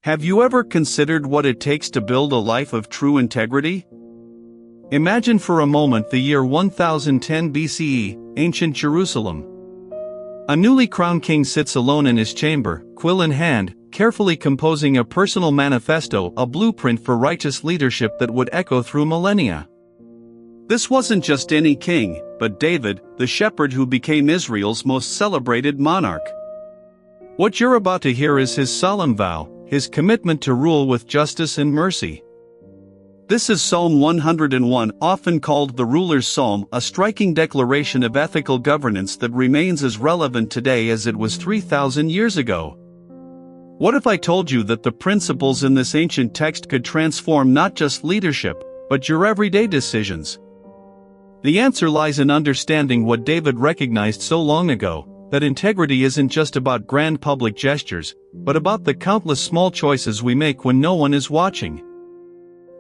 Have you ever considered what it takes to build a life of true integrity? Imagine for a moment the year 1010 BCE, ancient Jerusalem. A newly crowned king sits alone in his chamber, quill in hand, carefully composing a personal manifesto, a blueprint for righteous leadership that would echo through millennia. This wasn't just any king, but David, the shepherd who became Israel's most celebrated monarch. What you're about to hear is his solemn vow, his commitment to rule with justice and mercy. This is Psalm 101, often called the Ruler's Psalm, a striking declaration of ethical governance that remains as relevant today as it was 3,000 years ago. What if I told you that the principles in this ancient text could transform not just leadership, but your everyday decisions? The answer lies in understanding what David recognized so long ago, that integrity isn't just about grand public gestures, but about the countless small choices we make when no one is watching.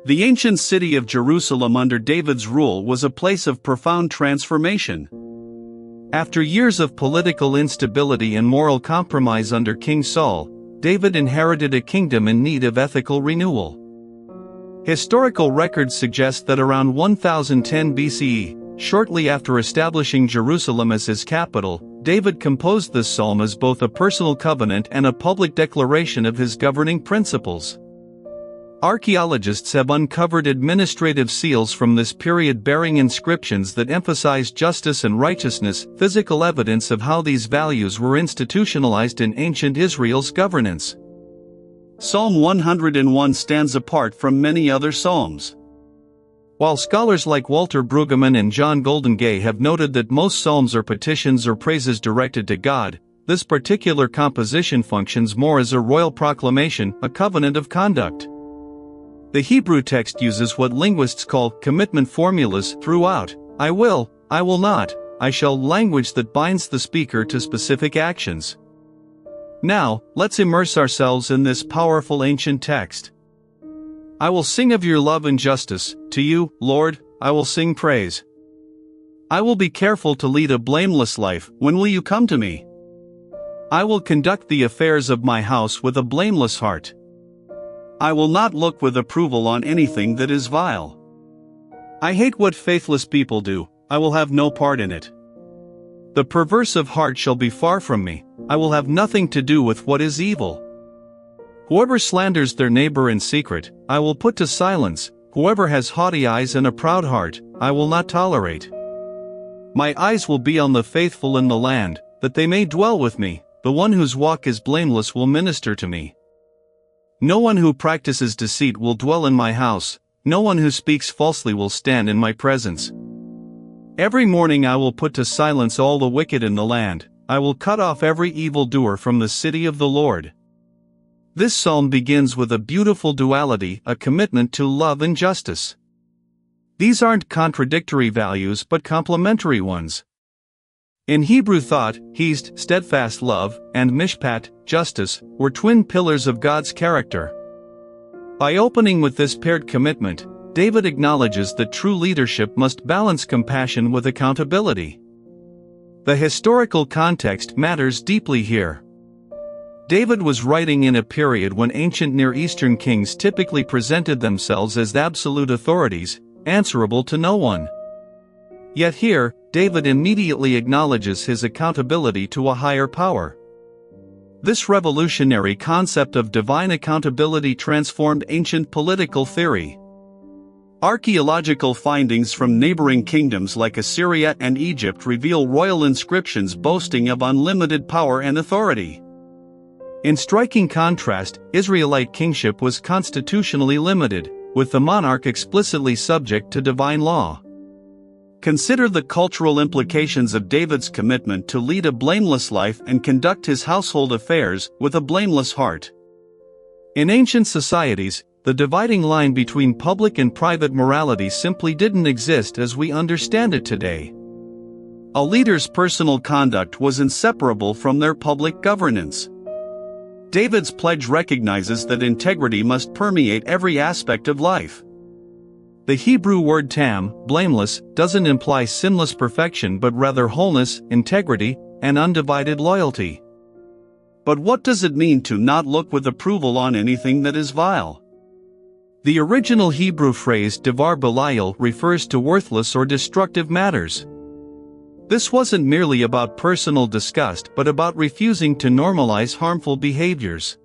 The ancient city of Jerusalem under David's rule was a place of profound transformation. After years of political instability and moral compromise under King Saul, David inherited a kingdom in need of ethical renewal. Historical records suggest that around 1010 BCE, shortly after establishing Jerusalem as his capital, David composed this psalm as both a personal covenant and a public declaration of his governing principles. Archaeologists have uncovered administrative seals from this period bearing inscriptions that emphasize justice and righteousness, physical evidence of how these values were institutionalized in ancient Israel's governance. Psalm 101 stands apart from many other psalms. While scholars like Walter Brueggemann and John Goldingay have noted that most psalms are petitions or praises directed to God, this particular composition functions more as a royal proclamation, a covenant of conduct. The Hebrew text uses what linguists call commitment formulas throughout: I will not, I shall, language that binds the speaker to specific actions. Now, let's immerse ourselves in this powerful ancient text. I will sing of your love and justice, to you, Lord, I will sing praise. I will be careful to lead a blameless life, when will you come to me? I will conduct the affairs of my house with a blameless heart. I will not look with approval on anything that is vile. I hate what faithless people do, I will have no part in it. The perverse of heart shall be far from me, I will have nothing to do with what is evil. Whoever slanders their neighbor in secret, I will put to silence. Whoever has haughty eyes and a proud heart, I will not tolerate. My eyes will be on the faithful in the land, that they may dwell with me. The one whose walk is blameless will minister to me. No one who practices deceit will dwell in my house, no one who speaks falsely will stand in my presence. Every morning I will put to silence all the wicked in the land, I will cut off every evildoer from the city of the Lord. This psalm begins with a beautiful duality, a commitment to love and justice. These aren't contradictory values but complementary ones. In Hebrew thought, hesed, steadfast love, and mishpat, justice, were twin pillars of God's character. By opening with this paired commitment, David acknowledges that true leadership must balance compassion with accountability. The historical context matters deeply here. David was writing in a period when ancient Near Eastern kings typically presented themselves as absolute authorities, answerable to no one. Yet here, David immediately acknowledges his accountability to a higher power. This revolutionary concept of divine accountability transformed ancient political theory. Archaeological findings from neighboring kingdoms like Assyria and Egypt reveal royal inscriptions boasting of unlimited power and authority. In striking contrast, Israelite kingship was constitutionally limited, with the monarch explicitly subject to divine law. Consider the cultural implications of David's commitment to lead a blameless life and conduct his household affairs with a blameless heart. In ancient societies, the dividing line between public and private morality simply didn't exist as we understand it today. A leader's personal conduct was inseparable from their public governance. David's pledge recognizes that integrity must permeate every aspect of life. The Hebrew word tam, blameless, doesn't imply sinless perfection but rather wholeness, integrity, and undivided loyalty. But what does it mean to not look with approval on anything that is vile? The original Hebrew phrase devar belial refers to worthless or destructive matters. This wasn't merely about personal disgust but about refusing to normalize harmful behaviors.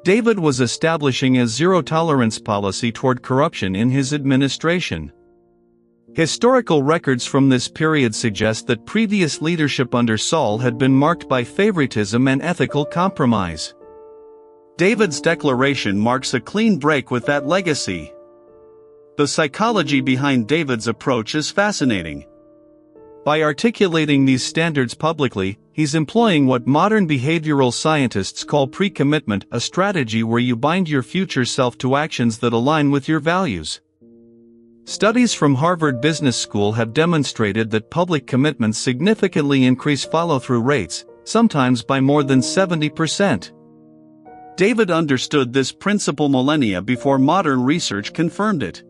David was establishing a zero-tolerance policy toward corruption in his administration. Historical records from this period suggest that previous leadership under Saul had been marked by favoritism and ethical compromise. David's declaration marks a clean break with that legacy. The psychology behind David's approach is fascinating. By articulating these standards publicly, he's employing what modern behavioral scientists call pre-commitment, a strategy where you bind your future self to actions that align with your values. Studies from Harvard Business School have demonstrated that public commitments significantly increase follow-through rates, sometimes by more than 70%. David understood this principle millennia before modern research confirmed it.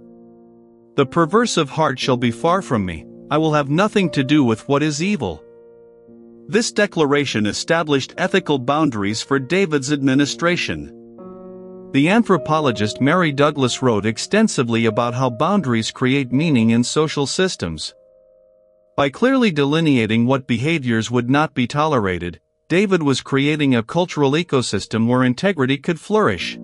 The perverse of heart shall be far from me. I will have nothing to do with what is evil. This declaration established ethical boundaries for David's administration. The anthropologist Mary Douglas wrote extensively about how boundaries create meaning in social systems. By clearly delineating what behaviors would not be tolerated, David was creating a cultural ecosystem where integrity could flourish.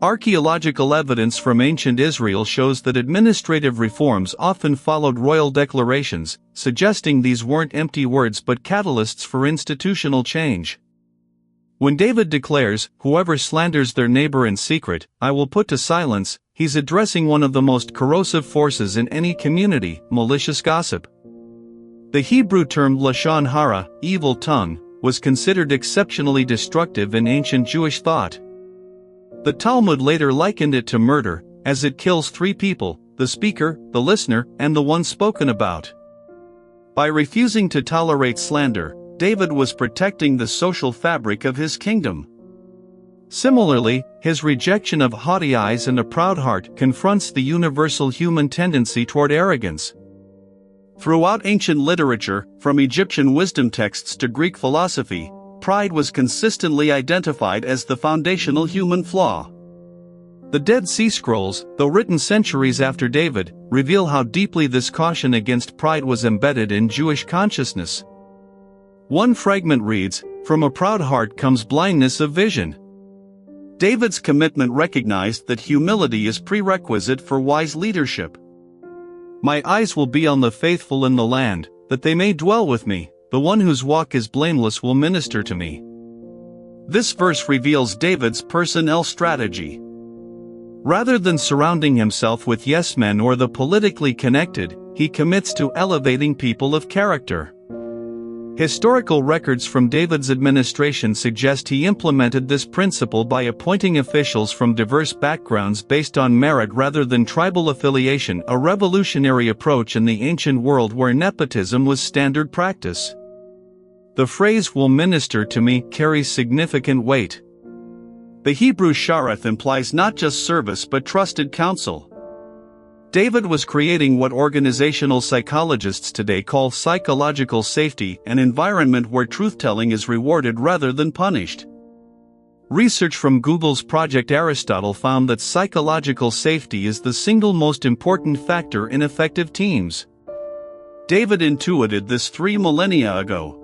Archaeological evidence from ancient Israel shows that administrative reforms often followed royal declarations, suggesting these weren't empty words but catalysts for institutional change. When David declares, "Whoever slanders their neighbor in secret, I will put to silence," he's addressing one of the most corrosive forces in any community, malicious gossip. The Hebrew term lashon hara, evil tongue, was considered exceptionally destructive in ancient Jewish thought. The Talmud later likened it to murder, as it kills three people: the speaker, the listener, and the one spoken about. By refusing to tolerate slander, David was protecting the social fabric of his kingdom. Similarly, his rejection of haughty eyes and a proud heart confronts the universal human tendency toward arrogance. Throughout ancient literature, from Egyptian wisdom texts to Greek philosophy, pride was consistently identified as the foundational human flaw. The Dead Sea Scrolls, though written centuries after David, reveal how deeply this caution against pride was embedded in Jewish consciousness. One fragment reads, "From a proud heart comes blindness of vision." David's commitment recognized that humility is prerequisite for wise leadership. "My eyes will be on the faithful in the land, that they may dwell with me. The one whose walk is blameless will minister to me." This verse reveals David's personnel strategy. Rather than surrounding himself with yes-men or the politically connected, he commits to elevating people of character. Historical records from David's administration suggest he implemented this principle by appointing officials from diverse backgrounds based on merit rather than tribal affiliation, a revolutionary approach in the ancient world where nepotism was standard practice. The phrase "will minister to me" carries significant weight. The Hebrew shareth implies not just service but trusted counsel. David was creating what organizational psychologists today call psychological safety, an environment where truth-telling is rewarded rather than punished. Research from Google's Project Aristotle found that psychological safety is the single most important factor in effective teams. David intuited this 3 millennia ago.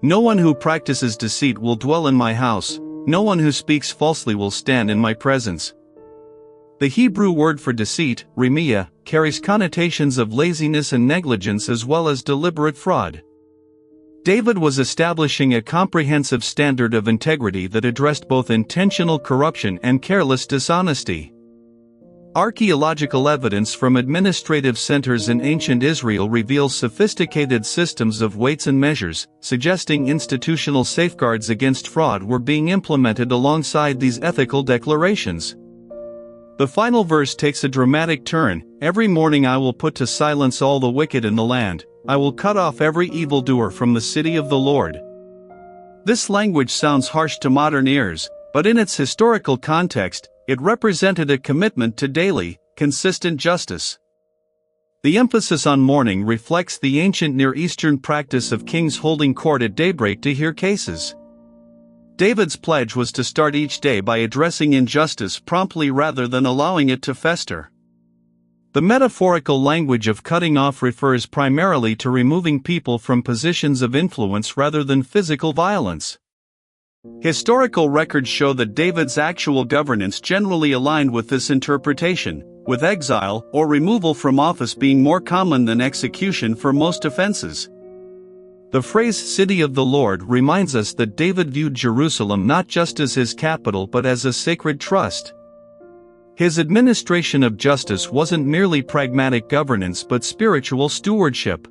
"No one who practices deceit will dwell in my house, no one who speaks falsely will stand in my presence." The Hebrew word for deceit, remia, carries connotations of laziness and negligence as well as deliberate fraud. David was establishing a comprehensive standard of integrity that addressed both intentional corruption and careless dishonesty. Archaeological evidence from administrative centers in ancient Israel reveals sophisticated systems of weights and measures, suggesting institutional safeguards against fraud were being implemented alongside these ethical declarations. The final verse takes a dramatic turn. "Every morning I will put to silence all the wicked in the land. I will cut off every evildoer from the city of the Lord." This language sounds harsh to modern ears, but in its historical context, it represented a commitment to daily, consistent justice. The emphasis on mourning reflects the ancient Near Eastern practice of kings holding court at daybreak to hear cases. David's pledge was to start each day by addressing injustice promptly rather than allowing it to fester. The metaphorical language of cutting off refers primarily to removing people from positions of influence rather than physical violence. Historical records show that David's actual governance generally aligned with this interpretation, with exile or removal from office being more common than execution for most offenses. The phrase "City of the Lord" reminds us that David viewed Jerusalem not just as his capital but as a sacred trust. His administration of justice wasn't merely pragmatic governance but spiritual stewardship.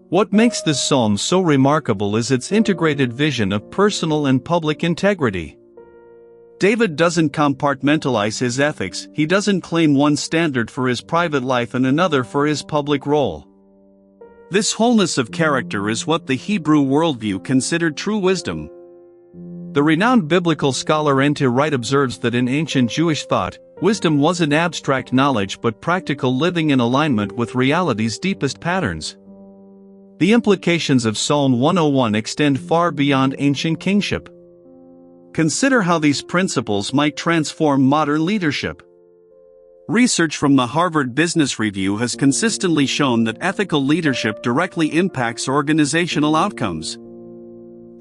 What makes this psalm so remarkable is its integrated vision of personal and public integrity. David doesn't compartmentalize his ethics, he doesn't claim one standard for his private life and another for his public role. This wholeness of character is what the Hebrew worldview considered true wisdom. The renowned biblical scholar N.T. Wright observes that in ancient Jewish thought, wisdom wasn't abstract knowledge but practical living in alignment with reality's deepest patterns. The implications of Psalm 101 extend far beyond ancient kingship. Consider how these principles might transform modern leadership. Research from the Harvard Business Review has consistently shown that ethical leadership directly impacts organizational outcomes.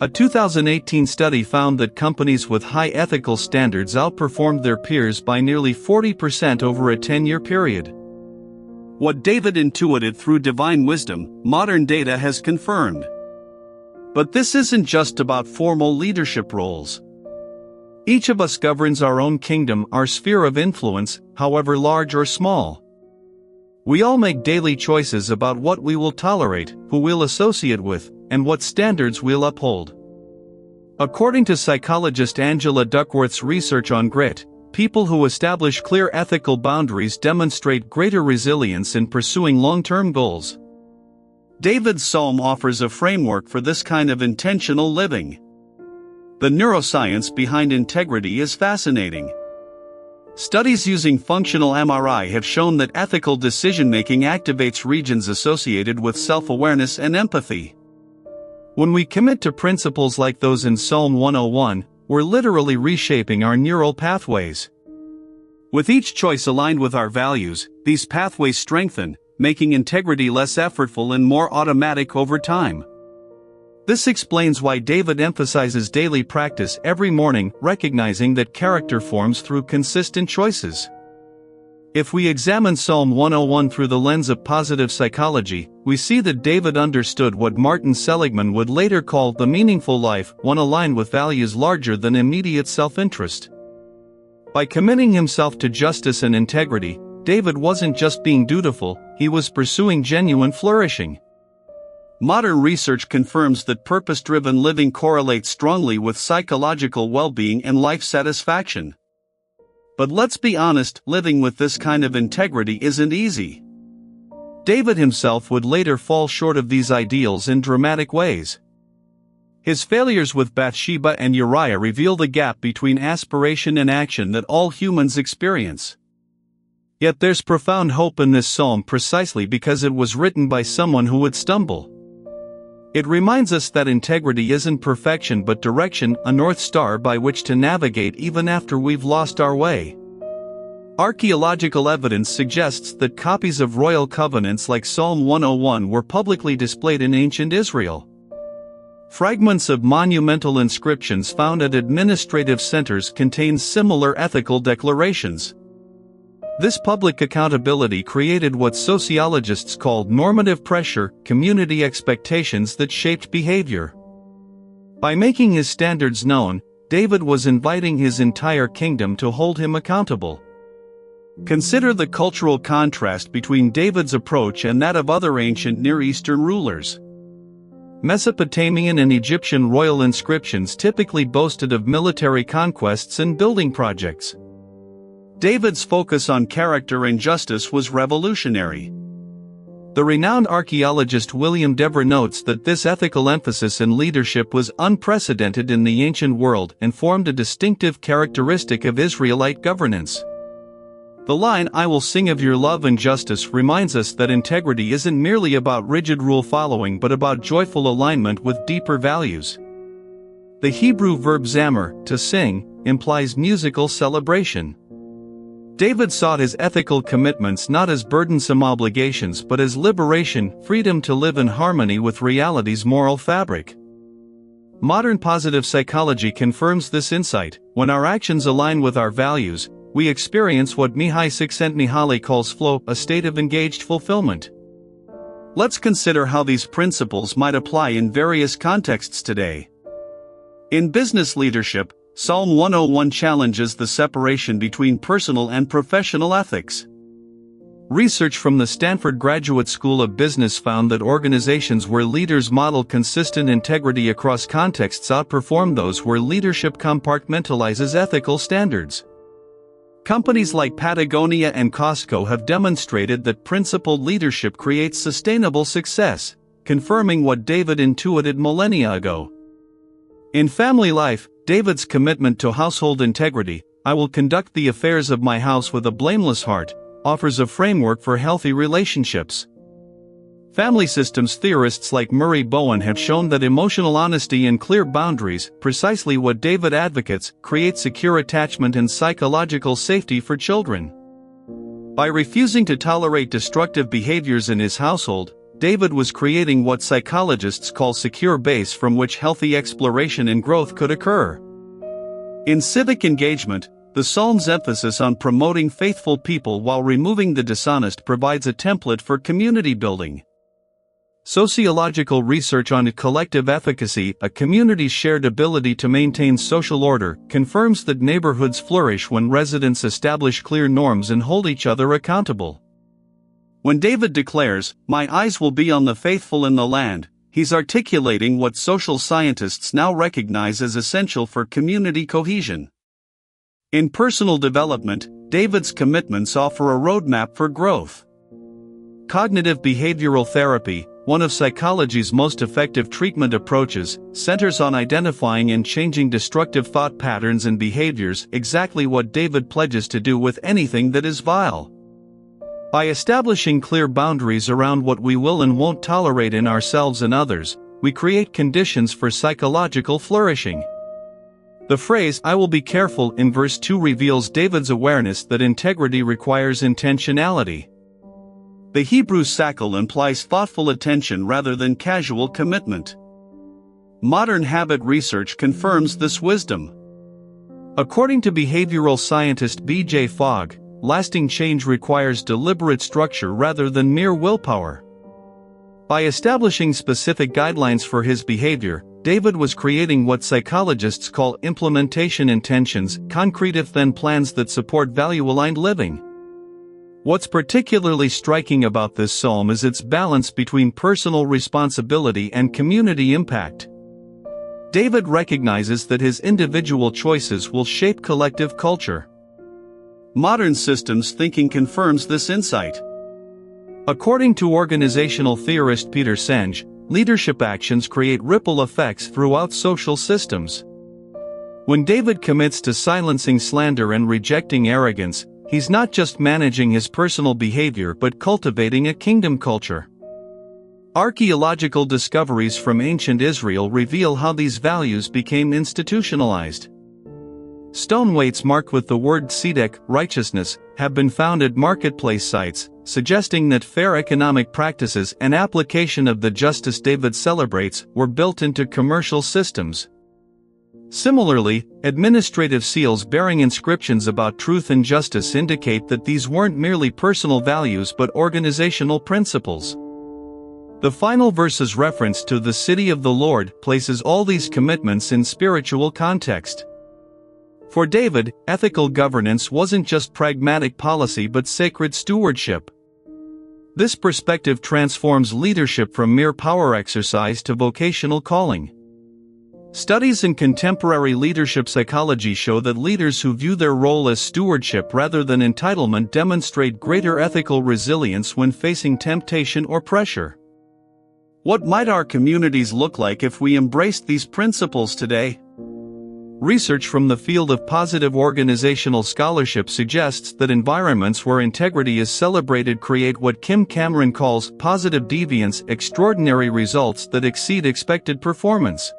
A 2018 study found that companies with high ethical standards outperformed their peers by nearly 40% over a 10-year period. What David intuited through divine wisdom, modern data has confirmed. But this isn't just about formal leadership roles. Each of us governs our own kingdom, our sphere of influence, however large or small. We all make daily choices about what we will tolerate, who we'll associate with, and what standards we'll uphold. According to psychologist Angela Duckworth's research on grit, people who establish clear ethical boundaries demonstrate greater resilience in pursuing long-term goals. David's psalm offers a framework for this kind of intentional living. The neuroscience behind integrity is fascinating. Studies using functional MRI have shown that ethical decision-making activates regions associated with self-awareness and empathy. When we commit to principles like those in Psalm 101, we're literally reshaping our neural pathways. With each choice aligned with our values, these pathways strengthen, making integrity less effortful and more automatic over time. This explains why David emphasizes daily practice every morning, recognizing that character forms through consistent choices. If we examine Psalm 101 through the lens of positive psychology, we see that David understood what Martin Seligman would later call the meaningful life, one aligned with values larger than immediate self-interest. By committing himself to justice and integrity, David wasn't just being dutiful, he was pursuing genuine flourishing. Modern research confirms that purpose-driven living correlates strongly with psychological well-being and life satisfaction. But let's be honest, living with this kind of integrity isn't easy. David himself would later fall short of these ideals in dramatic ways. His failures with Bathsheba and Uriah reveal the gap between aspiration and action that all humans experience. Yet there's profound hope in this psalm precisely because it was written by someone who would stumble. It reminds us that integrity isn't perfection but direction, a north star by which to navigate even after we've lost our way. Archaeological evidence suggests that copies of royal covenants like Psalm 101 were publicly displayed in ancient Israel. Fragments of monumental inscriptions found at administrative centers contain similar ethical declarations. This public accountability created what sociologists called normative pressure, community expectations that shaped behavior. By making his standards known, David was inviting his entire kingdom to hold him accountable. Consider the cultural contrast between David's approach and that of other ancient Near Eastern rulers. Mesopotamian and Egyptian royal inscriptions typically boasted of military conquests and building projects. David's focus on character and justice was revolutionary. The renowned archaeologist William Dever notes that this ethical emphasis in leadership was unprecedented in the ancient world and formed a distinctive characteristic of Israelite governance. The line, "I will sing of your love and justice," reminds us that integrity isn't merely about rigid rule following but about joyful alignment with deeper values. The Hebrew verb zamer, to sing, implies musical celebration. David sought his ethical commitments not as burdensome obligations but as liberation, freedom to live in harmony with reality's moral fabric. Modern positive psychology confirms this insight. When our actions align with our values, we experience what Mihai Csikszentmihalyi calls flow, a state of engaged fulfillment. Let's consider how these principles might apply in various contexts today. In business leadership, Psalm 101 challenges the separation between personal and professional ethics. Research from the Stanford Graduate School of Business found that organizations where leaders model consistent integrity across contexts outperform those where leadership compartmentalizes ethical standards. Companies like Patagonia and Costco have demonstrated that principled leadership creates sustainable success, confirming what David intuited millennia ago. In family life, David's commitment to household integrity, "I will conduct the affairs of my house with a blameless heart," offers a framework for healthy relationships. Family systems theorists like Murray Bowen have shown that emotional honesty and clear boundaries, precisely what David advocates, create secure attachment and psychological safety for children. By refusing to tolerate destructive behaviors in his household, David was creating what psychologists call secure base from which healthy exploration and growth could occur. In civic engagement, the Psalm's emphasis on promoting faithful people while removing the dishonest provides a template for community building. Sociological research on collective efficacy, a community's shared ability to maintain social order, confirms that neighborhoods flourish when residents establish clear norms and hold each other accountable. When David declares, "My eyes will be on the faithful in the land," he's articulating what social scientists now recognize as essential for community cohesion. In personal development, David's commitments offer a roadmap for growth. Cognitive behavioral therapy, one of psychology's most effective treatment approaches, centers on identifying and changing destructive thought patterns and behaviors, exactly what David pledges to do with anything that is vile. By establishing clear boundaries around what we will and won't tolerate in ourselves and others, we create conditions for psychological flourishing. The phrase, "I will be careful," in verse 2 reveals David's awareness that integrity requires intentionality. The Hebrew sakal implies thoughtful attention rather than casual commitment. Modern habit research confirms this wisdom. According to behavioral scientist B.J. Fogg, lasting change requires deliberate structure rather than mere willpower. By establishing specific guidelines for his behavior, David was creating what psychologists call implementation intentions, concrete if-then plans that support value-aligned living. What's particularly striking about this psalm is its balance between personal responsibility and community impact. David recognizes that his individual choices will shape collective culture. Modern systems thinking confirms this insight. According to organizational theorist Peter Senge, leadership actions create ripple effects throughout social systems. When David commits to silencing slander and rejecting arrogance, he's not just managing his personal behavior but cultivating a kingdom culture. Archaeological discoveries from ancient Israel reveal how these values became institutionalized. Stone weights marked with the word tzedek, righteousness, have been found at marketplace sites, suggesting that fair economic practices and application of the justice David celebrates were built into commercial systems. Similarly, administrative seals bearing inscriptions about truth and justice indicate that these weren't merely personal values but organizational principles. The final verse's reference to the city of the Lord places all these commitments in spiritual context. For David, ethical governance wasn't just pragmatic policy but sacred stewardship. This perspective transforms leadership from mere power exercise to vocational calling. Studies in contemporary leadership psychology show that leaders who view their role as stewardship rather than entitlement demonstrate greater ethical resilience when facing temptation or pressure. What might our communities look like if we embraced these principles today? Research from the field of positive organizational scholarship suggests that environments where integrity is celebrated create what Kim Cameron calls positive deviance, extraordinary results that exceed expected performance.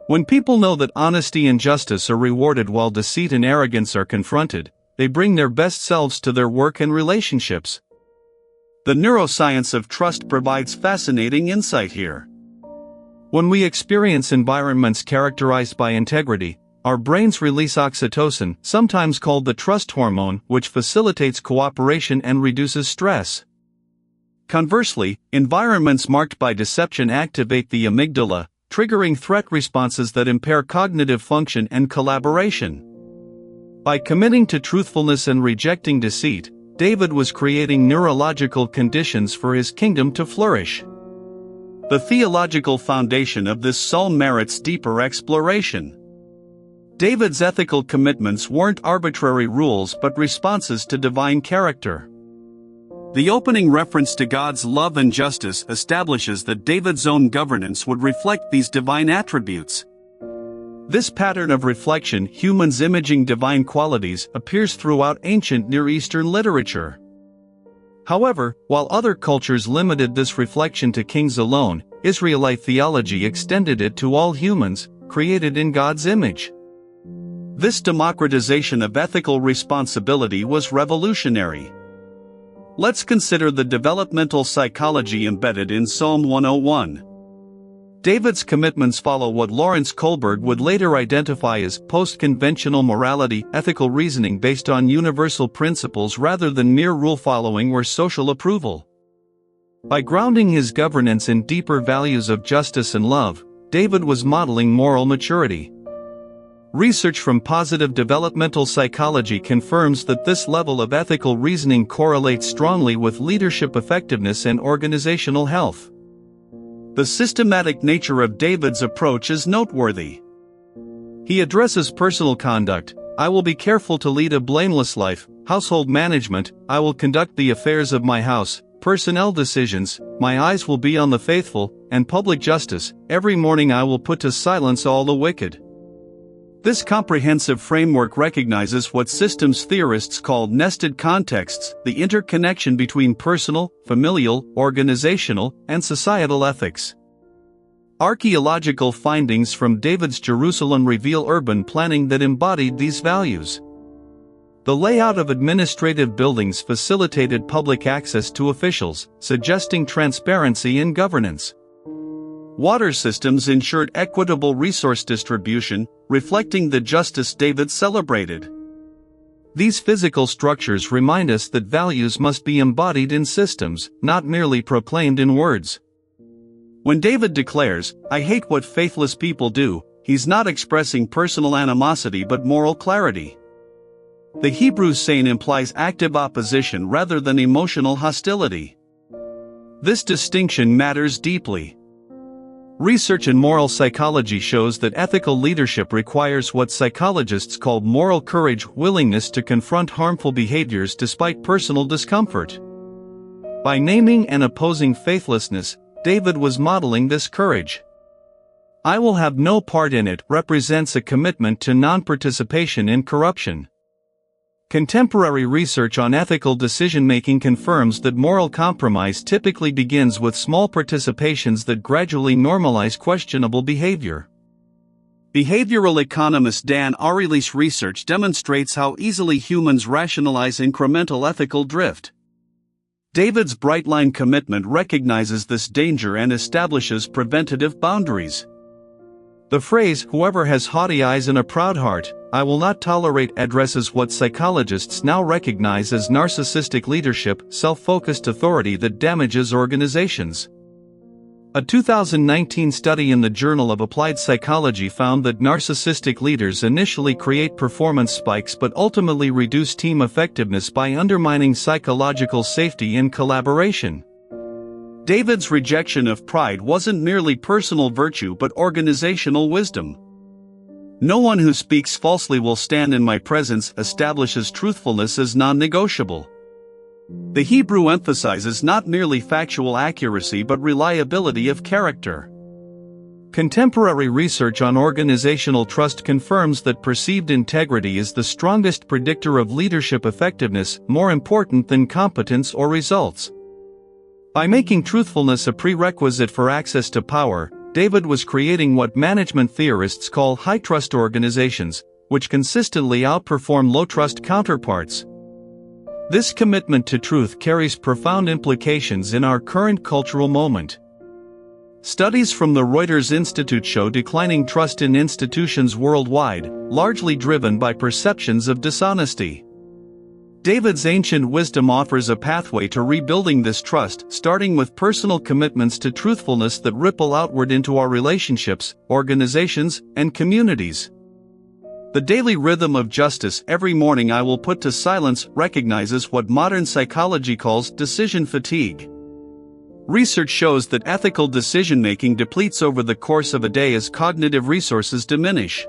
When people know that honesty and justice are rewarded while deceit and arrogance are confronted, they bring their best selves to their work and relationships. The neuroscience of trust provides fascinating insight here. When we experience environments characterized by integrity, our brains release oxytocin, sometimes called the trust hormone, which facilitates cooperation and reduces stress. Conversely, environments marked by deception activate the amygdala, triggering threat responses that impair cognitive function and collaboration. By committing to truthfulness and rejecting deceit, David was creating neurological conditions for his kingdom to flourish. The theological foundation of this psalm merits deeper exploration. David's ethical commitments weren't arbitrary rules but responses to divine character. The opening reference to God's love and justice establishes that David's own governance would reflect these divine attributes. This pattern of reflection, humans imaging divine qualities, appears throughout ancient Near Eastern literature. However, while other cultures limited this reflection to kings alone, Israelite theology extended it to all humans, created in God's image. This democratization of ethical responsibility was revolutionary. Let's consider the developmental psychology embedded in Psalm 101. David's commitments follow what Lawrence Kohlberg would later identify as post-conventional morality, ethical reasoning based on universal principles rather than mere rule-following or social approval. By grounding his governance in deeper values of justice and love, David was modeling moral maturity. Research from positive developmental psychology confirms that this level of ethical reasoning correlates strongly with leadership effectiveness and organizational health. The systematic nature of David's approach is noteworthy. He addresses personal conduct: I will be careful to lead a blameless life; household management: I will conduct the affairs of my house; personnel decisions: my eyes will be on the faithful; and public justice: every morning I will put to silence all the wicked. This comprehensive framework recognizes what systems theorists call nested contexts, the interconnection between personal, familial, organizational, and societal ethics. Archaeological findings from David's Jerusalem reveal urban planning that embodied these values. The layout of administrative buildings facilitated public access to officials, suggesting transparency in governance. Water systems ensured equitable resource distribution, reflecting the justice David celebrated. These physical structures remind us that values must be embodied in systems, not merely proclaimed in words. When David declares, "I hate what faithless people do," he's not expressing personal animosity but moral clarity. The Hebrew saying implies active opposition rather than emotional hostility. This distinction matters deeply. Research in moral psychology shows that ethical leadership requires what psychologists call moral courage, willingness to confront harmful behaviors despite personal discomfort. By naming and opposing faithlessness, David was modeling this courage. "I will have no part in it" represents a commitment to non-participation in corruption. Contemporary research on ethical decision-making confirms that moral compromise typically begins with small participations that gradually normalize questionable behavior. Behavioral economist Dan Ariely's research demonstrates how easily humans rationalize incremental ethical drift. David's bright-line commitment recognizes this danger and establishes preventative boundaries. The phrase, "whoever has haughty eyes and a proud heart, I will not tolerate," addresses what psychologists now recognize as narcissistic leadership, self-focused authority that damages organizations. A 2019 study in the Journal of Applied Psychology found that narcissistic leaders initially create performance spikes but ultimately reduce team effectiveness by undermining psychological safety and collaboration. David's rejection of pride wasn't merely personal virtue but organizational wisdom. "No one who speaks falsely will stand in my presence" establishes truthfulness as non-negotiable. The Hebrew emphasizes not merely factual accuracy but reliability of character. Contemporary research on organizational trust confirms that perceived integrity is the strongest predictor of leadership effectiveness, more important than competence or results. By making truthfulness a prerequisite for access to power, David was creating what management theorists call high-trust organizations, which consistently outperform low-trust counterparts. This commitment to truth carries profound implications in our current cultural moment. Studies from the Reuters Institute show declining trust in institutions worldwide, largely driven by perceptions of dishonesty. David's ancient wisdom offers a pathway to rebuilding this trust, starting with personal commitments to truthfulness that ripple outward into our relationships, organizations, and communities. The daily rhythm of justice every morning I will put to silence recognizes what modern psychology calls decision fatigue. Research shows that ethical decision-making depletes over the course of a day as cognitive resources diminish.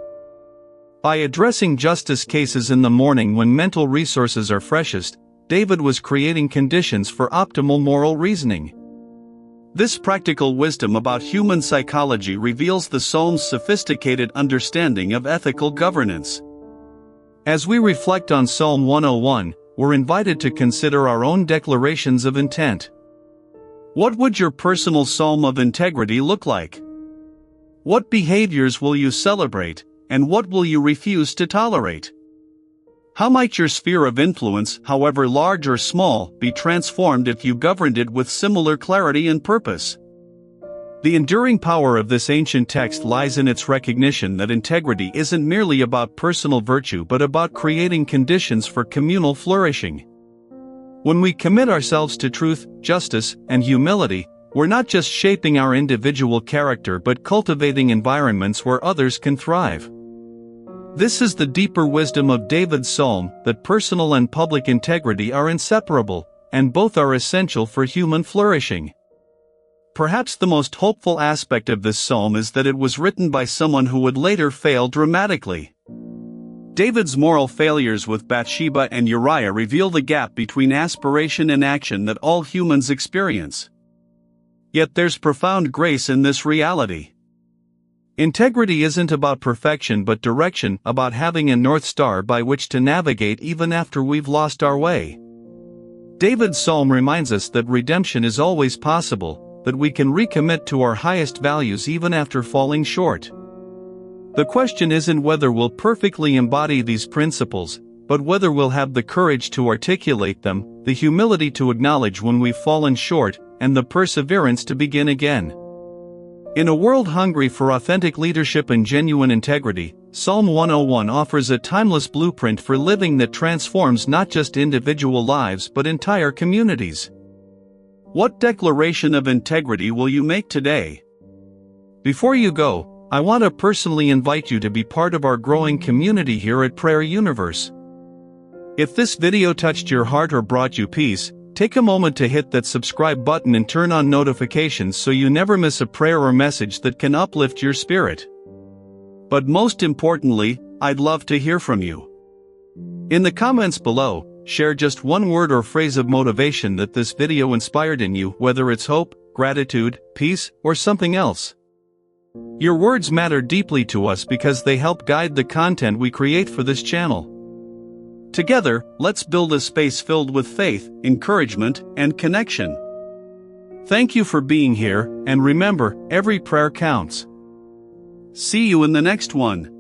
By addressing justice cases in the morning when mental resources are freshest, David was creating conditions for optimal moral reasoning. This practical wisdom about human psychology reveals the Psalm's sophisticated understanding of ethical governance. As we reflect on Psalm 101, we're invited to consider our own declarations of intent. What would your personal psalm of integrity look like? What behaviors will you celebrate, and what will you refuse to tolerate? How might your sphere of influence, however large or small, be transformed if you governed it with similar clarity and purpose? The enduring power of this ancient text lies in its recognition that integrity isn't merely about personal virtue but about creating conditions for communal flourishing. When we commit ourselves to truth, justice, and humility, we're not just shaping our individual character but cultivating environments where others can thrive. This is the deeper wisdom of David's psalm, that personal and public integrity are inseparable, and both are essential for human flourishing. Perhaps the most hopeful aspect of this psalm is that it was written by someone who would later fail dramatically. David's moral failures with Bathsheba and Uriah reveal the gap between aspiration and action that all humans experience. Yet there's profound grace in this reality. Integrity isn't about perfection but direction, about having a North Star by which to navigate even after we've lost our way. David's psalm reminds us that redemption is always possible, that we can recommit to our highest values even after falling short. The question isn't whether we'll perfectly embody these principles, but whether we'll have the courage to articulate them, the humility to acknowledge when we've fallen short, and the perseverance to begin again. In a world hungry for authentic leadership and genuine integrity, Psalm 101 offers a timeless blueprint for living that transforms not just individual lives but entire communities. What declaration of integrity will you make today? Before you go, I want to personally invite you to be part of our growing community here at Prayer Universe. If this video touched your heart or brought you peace, take a moment to hit that subscribe button and turn on notifications so you never miss a prayer or message that can uplift your spirit. But most importantly, I'd love to hear from you. In the comments below, share just one word or phrase of motivation that this video inspired in you, whether it's hope, gratitude, peace, or something else. Your words matter deeply to us because they help guide the content we create for this channel. Together, let's build a space filled with faith, encouragement, and connection. Thank you for being here, and remember, every prayer counts. See you in the next one.